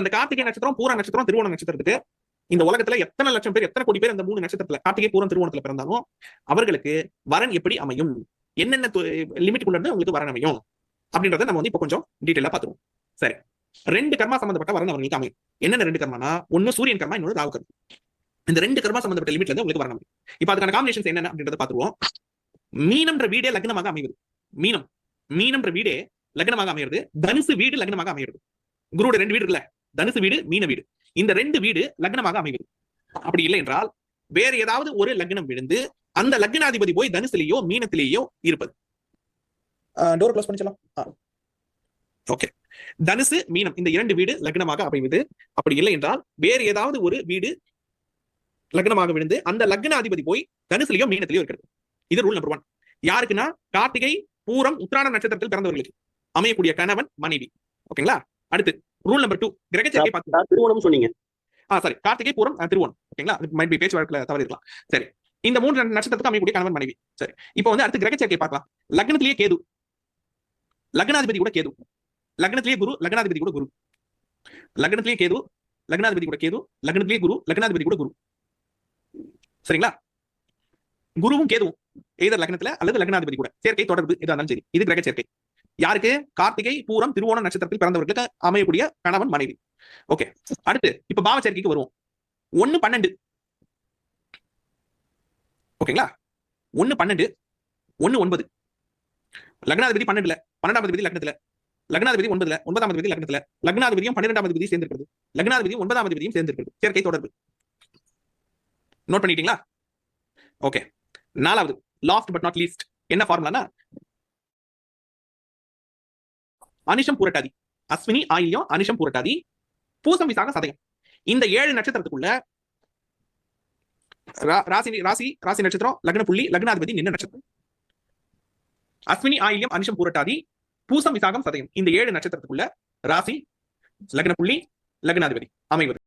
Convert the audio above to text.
இந்த கார்த்திகை நட்சத்திரம், பூர நட்சத்திரம், திருவோண நட்சத்திரத்துக்கு இந்த உலகத்துல எத்தனை லட்சம் பேர், எத்தனை கோடி பேர் இந்த 3 நட்சத்திரத்துல கார்த்திகை, பூரம், திருவோணத்துல பிறந்தாலும் அவர்களுக்கு வரன் எப்படி அமையும், என்னென்ன லிமிட்டுக்குள்ள இருந்து உங்களுக்கு வரன் அமையும் அப்படின்றத நம்ம வந்து இப்போ கொஞ்சம் டீட்டெயிலா பாத்துருவோம். சரி, 2 கர்மா சம்பந்தப்பட்ட வரன் அவங்களுக்கு அமையும். என்னென்ன 2 கர்மானா, ஒன்னு சூரியன் கர்மா, இன்னொரு ராகு கர்மா. இந்த 2 கர்மா சம்பந்தப்பட்ட லிமிட்ல இருந்து உங்களுக்கு வரன் அமையும். இப்போ அதுக்கான காம்பினேஷன்ஸ் என்னென்ன அப்படின்றத பாத்துருவோம். மீனம்ன்ற வீடே லக்னமாக அமைவது. மீனம்ன்ற வீடே லக்னமாக அமைகிறது. தனுசு வீடு லக்னமாக அமைகிறது. குருவோட 2 வீடு இருக்குல்ல, தனுசு வீடு, மீன வீடு. இந்த 2 வீடு லக்னமாக அமைகிறது. அப்படி இல்லை என்றால் வேற ஏதாவது ஒரு லக்னம் விழுந்து அந்த லக்னாதிபதி போய் தனுசுலேயோ மீனத்திலேயோ இருப்பது. Door close பண்ணிச்சலாம். ஓகே, தனுசு மீனம் இந்த 2 வீடு லக்னமாக அமைவது. அப்படி இல்லை என்றால் வேறு ஏதாவது ஒரு வீடு லக்னமாக விழுந்து அந்த லக்னாதிபதி போய் தனுசுலையோ மீனத்திலேயோ இருக்கிறது. இது ரூல் நம்பர் 1. யாருக்குன்னா கார்த்திகை, பூரம், உத்திராட நட்சத்திரத்தில் பிறந்தவர்களுக்கு அமையக்கூடிய கணவன் மனைவி. ஓகேங்களா? அடுத்து ரூல் நம்பர் 2, கிரகச்சேர்க்கை பார்த்து திருவோணம் சொன்னீங்க. சாரி, கார்த்திகை, பூரம், திருவோணம். ஓகேங்களா? மைட் பி பேச்சு வழக்குல தவறு இருக்கலாம். சரி, இந்த 3 நட்சத்திரத்துக்கு அமையக்கூடிய கணவன் மனைவி. சரி, இப்போ வந்து அடுத்து கிரகச்சேர்க்கை பார்க்கலாம். லக்னத்திலேயே கேது, லக்னாதிபதி கூட கேது, லக்னத்திலேயே குரு, லக்னாதிபதி கூட குரு, லக்னத்திலேயே கேது, லக்னாதிபதி கூட கேது, லக்னத்திலேயே குரு, லக்னாதிபதி கூட குரு. சரிங்களா? குருவும் கேதுவும் எய்தர் லக்னத்துல அல்லது லக்னாதிபதி கூட சேர்க்கை தொடர்பு எதா இருந்தாலும் சரி, இது கிரக சேர்க்கை. யாருக்கு? கார்த்திகை, பூரம், திருவோண நட்சத்திரத்தில் பிறந்தவர்களுக்கு அமையக்கூடிய கணவன் மனைவி. ஓகே, அடுத்து இப்ப பாவ சேர்க்கைக்கு வருவோம். 1, 12. ஓகேங்களா? 1, 12, 1, 9. லக்னாதிபதி 12ல, 12ஆம் அதிபதி லக்னத்துல, லக்னாதிபதி 9ல, 9ஆம் அதிபதி லக்னத்துல, லக்னாதிபதியும் 12ஆம் அதிபதியும் சேர்ந்திருக்கிறது, லக்னாதிபதியும் 9ஆம் அதிபதியும் சேர்ந்திருக்கிறது. சேர்க்கை தொடர்பு நோட் பண்ணிட்டீங்களா? ஓகே, 4வது லாஸ்ட் பட் நாட் லீஸ்ட் என்ன ஃபார்முலானா, அனிஷம் பூரட்டாதி, அஸ்வினி ஆயில்யம், அனிஷம் பூரட்டாதி, பூசம் விசாக சதயம். இந்த 7 நட்சத்திரத்துக்குள்ள ராசி நட்சத்திரம், லக்ன புள்ளி, லக்னாதிபதி நின்ன நட்சத்திரம். அஸ்வினி ஆயில்யம், அனிஷம் பூரட்டாதி, பூசம் விசாகம் சதயம். இந்த 7 நட்சத்திரத்துக்குள்ள ராசி, லக்ன புள்ளி, லக்னாதிபதி அமைவது.